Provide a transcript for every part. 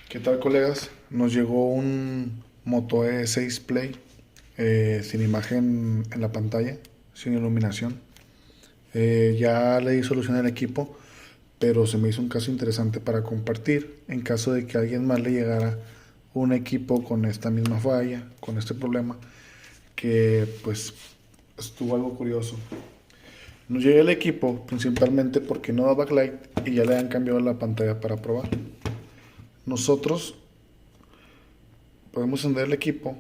¿Qué tal, colegas? Nos llegó un Moto E6 Play sin imagen en la pantalla, sin iluminación. Ya le di solución al equipo, pero se me hizo un caso interesante para compartir en caso de que a alguien más le llegara un equipo con esta misma falla, con este problema, que pues estuvo algo curioso. Nos llega el equipo principalmente porque no da backlight y ya le han cambiado la pantalla para probar. Nosotros podemos encender el equipo.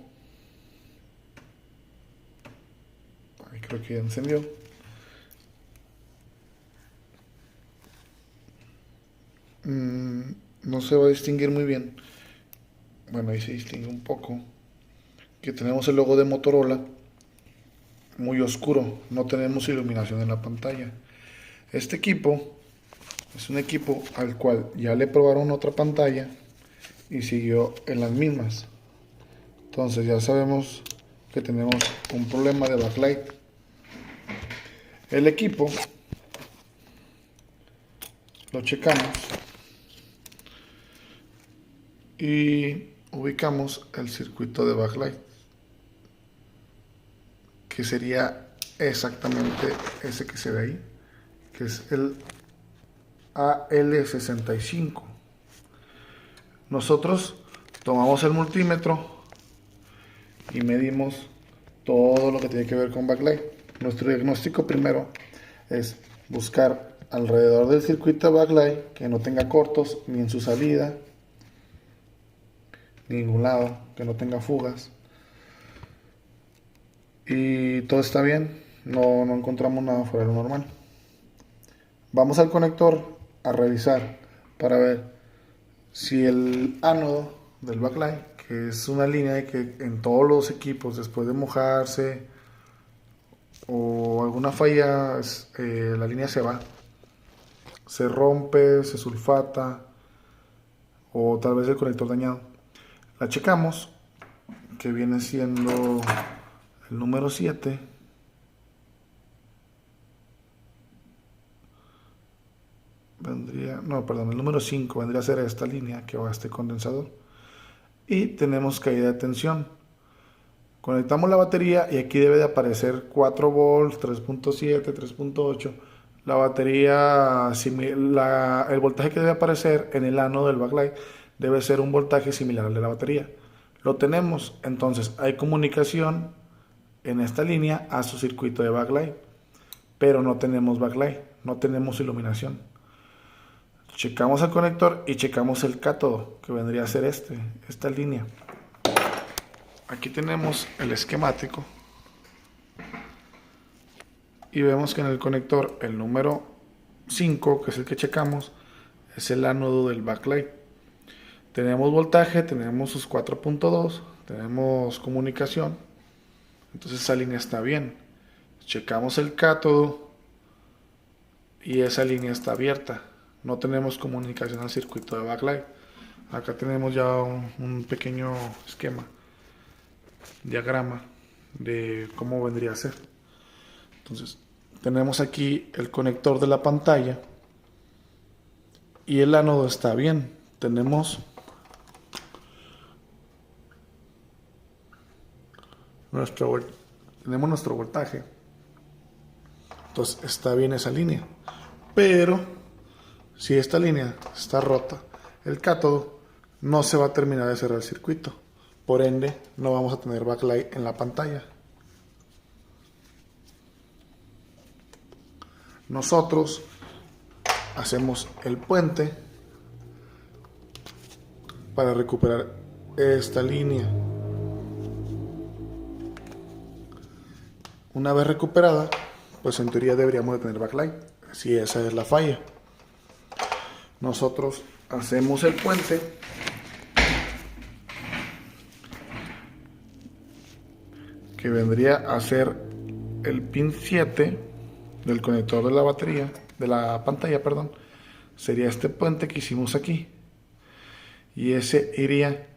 Ahí creo que ya encendió. No se va a distinguir muy bien. Bueno, ahí se distingue un poco. Que tenemos el logo de Motorola muy oscuro. No tenemos iluminación en la pantalla. Este equipo es un equipo al cual ya le probaron otra pantalla y siguió en las mismas. Entonces ya sabemos que tenemos un problema de backlight. El equipo lo checamos y ubicamos el circuito de backlight, que sería exactamente ese que se ve ahí, que es el AL65. Nosotros tomamos el multímetro y medimos todo lo que tiene que ver con backlight. Nuestro diagnóstico primero es buscar alrededor del circuito de backlight que no tenga cortos ni en su salida, ni en ningún lado, que no tenga fugas. Y todo está bien, no encontramos nada fuera de lo normal. Vamos al conector a revisar para ver si el ánodo del backlight, que es una línea que en todos los equipos después de mojarse o alguna falla, la línea se va, se rompe, se sulfata o tal vez el conector dañado. La checamos, que viene siendo el número 7. El número 5 vendría a ser esta línea que va a este condensador. Y tenemos caída de tensión. Conectamos la batería y aquí debe de aparecer 4 volts, 3.7, 3.8. La batería, el voltaje que debe aparecer en el ánodo del backlight debe ser un voltaje similar al de la batería. Lo tenemos, entonces hay comunicación en esta línea a su circuito de backlight, pero no tenemos backlight, no tenemos iluminación. Checamos el conector y checamos el cátodo, que vendría a ser esta línea. Aquí tenemos el esquemático y vemos que en el conector el número 5, que es el que checamos, es el ánodo del backlight. Tenemos voltaje, tenemos sus 4.2, tenemos comunicación, entonces esa línea está bien. Checamos el cátodo y esa línea está abierta. No tenemos comunicación al circuito de backlight. Acá tenemos ya un pequeño esquema, diagrama de cómo vendría a ser. Entonces tenemos aquí el conector de la pantalla y el ánodo está bien. Tenemos nuestro voltaje, entonces está bien esa línea, pero si esta línea está rota, el cátodo no se va a terminar de cerrar el circuito, por ende no vamos a tener backlight en la pantalla. Nosotros hacemos el puente para recuperar esta línea. Una vez recuperada, pues en teoría deberíamos de tener backlight, si esa es la falla. Nosotros hacemos el puente que vendría a ser el pin 7 del conector de la batería, de la pantalla, perdón. Sería este puente que hicimos aquí, y ese iría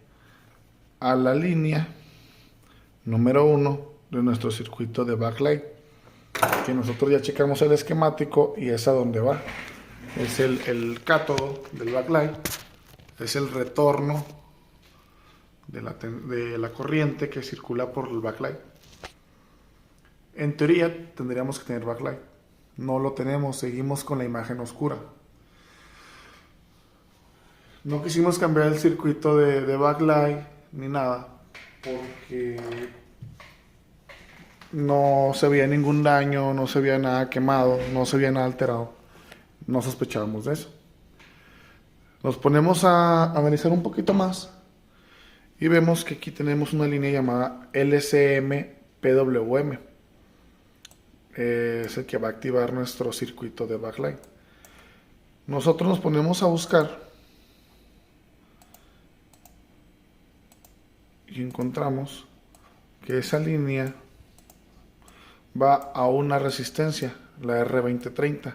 a la línea número 1 de nuestro circuito de backlight, que nosotros ya checamos el esquemático y es a donde va. Es el cátodo del backlight, es el retorno de la corriente que circula por el backlight. En teoría tendríamos que tener backlight. No lo tenemos, seguimos con la imagen oscura. No quisimos cambiar el circuito de backlight ni nada, porque no se veía ningún daño, no se veía nada quemado, no se veía nada alterado. No sospechábamos de eso. Nos ponemos a analizar un poquito más y vemos que aquí tenemos una línea llamada LCM-PWM. Es el que va a activar nuestro circuito de backlight. Nosotros nos ponemos a buscar y encontramos que esa línea va a una resistencia, la R2030,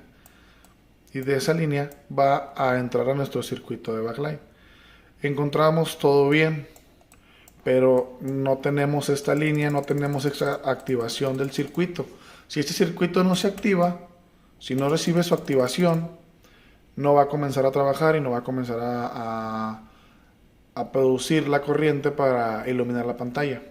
y de esa línea va a entrar a nuestro circuito de backlight. Encontramos todo bien, pero no tenemos esta línea, no tenemos esa activación del circuito. Si este circuito no se activa, si no recibe su activación, no va a comenzar a trabajar y no va a comenzar a producir la corriente para iluminar la pantalla.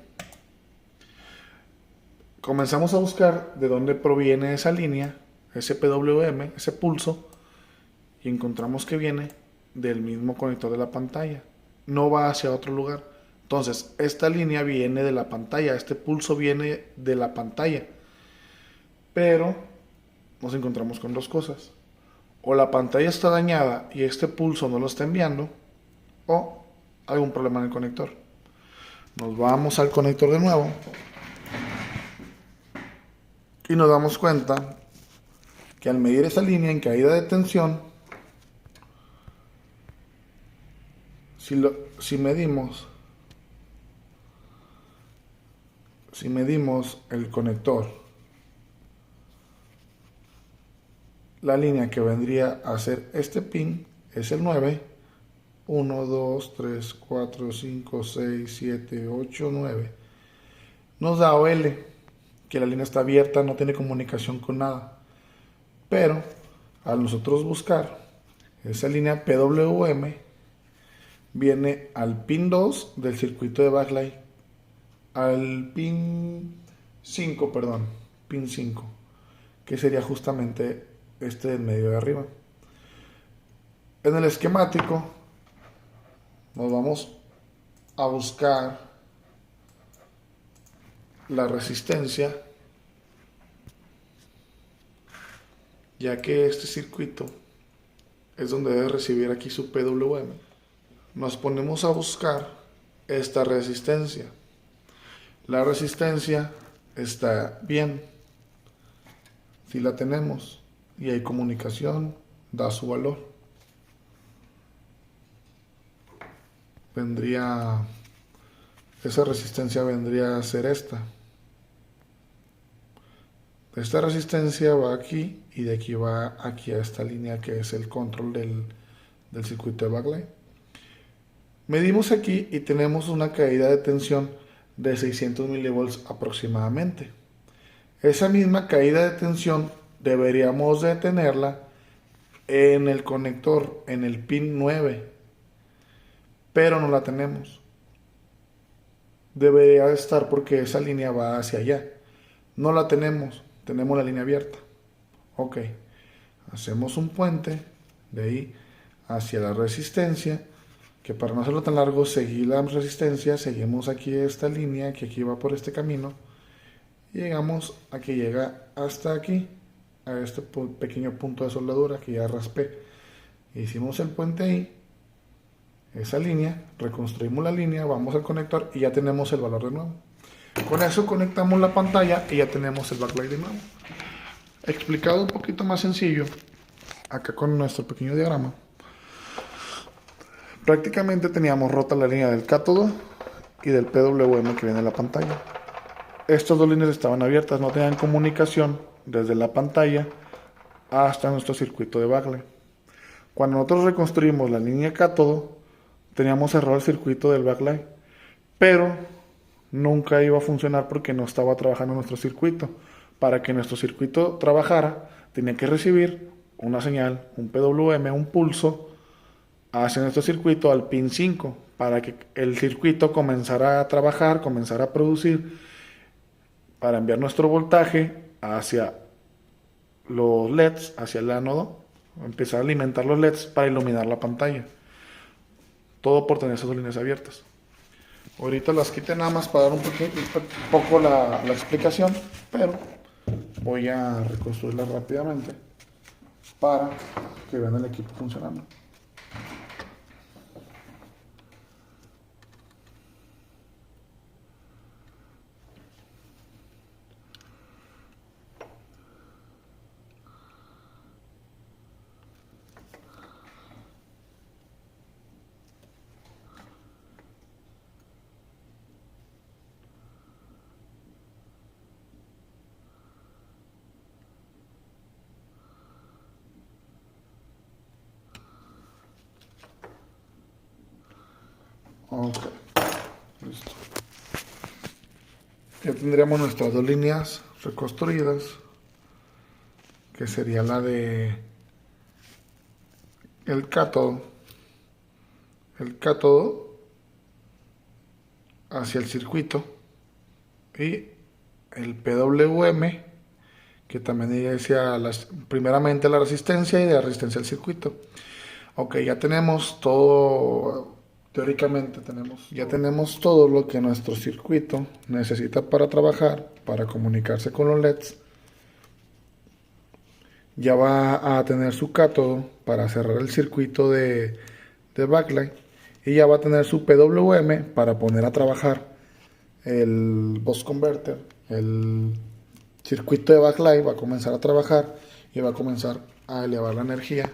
Comenzamos a buscar de dónde proviene esa línea, ese PWM, ese pulso, y encontramos que viene del mismo conector de la pantalla, no va hacia otro lugar. Entonces esta línea viene de la pantalla, este pulso viene de la pantalla, pero nos encontramos con dos cosas: o la pantalla está dañada y este pulso no lo está enviando, o hay un problema en el conector. Nos vamos al conector de nuevo y nos damos cuenta que al medir esa línea en caída de tensión, si medimos el conector, la línea que vendría a ser este pin es el 9, 1, 2, 3, 4, 5, 6, 7, 8, 9. Nos da OL, que la línea está abierta, no tiene comunicación con nada. Pero al nosotros buscar esa línea PWM, viene al pin 2 del circuito de backlight, al pin 5, que sería justamente este del medio de arriba. En el esquemático nos vamos a buscar la resistencia, ya que este circuito es donde debe recibir aquí su PWM. Nos ponemos a buscar esta resistencia. La resistencia está bien, si la tenemos y hay comunicación, da su valor. Esa resistencia vendría a ser esta. Esta resistencia va aquí y de aquí va aquí a esta línea que es el control del circuito de backlight. Medimos aquí y tenemos una caída de tensión de 600 milivolts aproximadamente. Esa misma caída de tensión deberíamos de tenerla en el conector, en el pin 9, pero no la tenemos. Debería estar porque esa línea va hacia allá. No la tenemos, tenemos la línea abierta. Ok, hacemos un puente de ahí hacia la resistencia, que para no hacerlo tan largo, seguir la resistencia, seguimos aquí esta línea que aquí va por este camino y llegamos a que llega hasta aquí, a este pequeño punto de soldadura que ya raspé. Hicimos el puente ahí, esa línea, reconstruimos la línea, vamos al conector y ya tenemos el valor de nuevo. Con eso conectamos la pantalla y ya tenemos el backlight de nuevo. Explicado un poquito más sencillo, acá con nuestro pequeño diagrama, prácticamente teníamos rota la línea del cátodo y del PWM que viene en la pantalla. Estas dos líneas estaban abiertas, no tenían comunicación desde la pantalla hasta nuestro circuito de backlight. Cuando nosotros reconstruimos la línea cátodo, teníamos cerrado el circuito del backlight, pero nunca iba a funcionar porque no estaba trabajando nuestro circuito. Para que nuestro circuito trabajara, tenía que recibir una señal, un PWM, un pulso, hacia nuestro circuito al pin 5 para que el circuito comenzara a trabajar, comenzara a producir para enviar nuestro voltaje hacia los LEDs, hacia el ánodo, empezar a alimentar los LEDs para iluminar la pantalla. Todo por tener esas dos líneas abiertas. Ahorita las quité nada más para dar un poco la explicación, pero voy a reconstruirla rápidamente para que vean el equipo funcionando. Ok, listo. Ya tendríamos nuestras dos líneas reconstruidas, que sería la de el cátodo hacia el circuito y el PWM, que también decía primeramente la resistencia y la resistencia al circuito. Ok, ya tenemos todo. Teóricamente ya tenemos todo lo que nuestro circuito necesita para trabajar, para comunicarse con los LEDs. Ya va a tener su cátodo para cerrar el circuito de backlight y ya va a tener su PWM para poner a trabajar el bus converter. El circuito de backlight va a comenzar a trabajar y va a comenzar a elevar la energía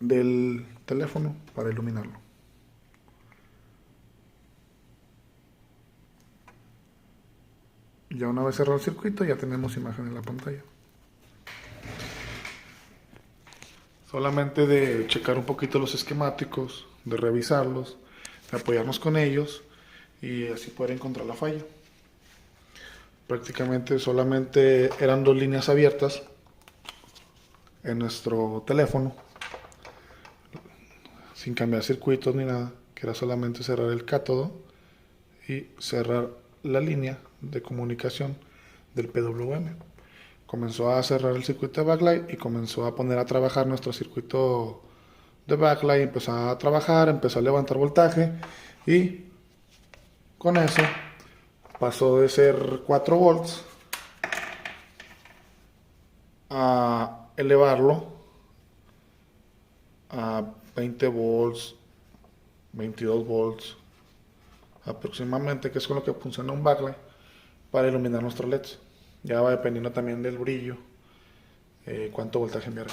del teléfono para iluminarlo. Ya una vez cerrado el circuito, ya tenemos imagen en la pantalla. Solamente de checar un poquito los esquemáticos, de revisarlos, de apoyarnos con ellos y así poder encontrar la falla. Prácticamente solamente eran dos líneas abiertas en nuestro teléfono, sin cambiar circuitos ni nada, que era solamente cerrar el cátodo y cerrar la línea de comunicación del PWM. Comenzó a cerrar el circuito de backlight y comenzó a poner a trabajar nuestro circuito de backlight. Empezó a trabajar, empezó a levantar voltaje y con eso pasó de ser 4 volts a elevarlo a 20 volts, 22 volts aproximadamente, que es con lo que funciona un backlight para iluminar nuestros LEDs. Ya va dependiendo también del brillo, cuánto voltaje enviar.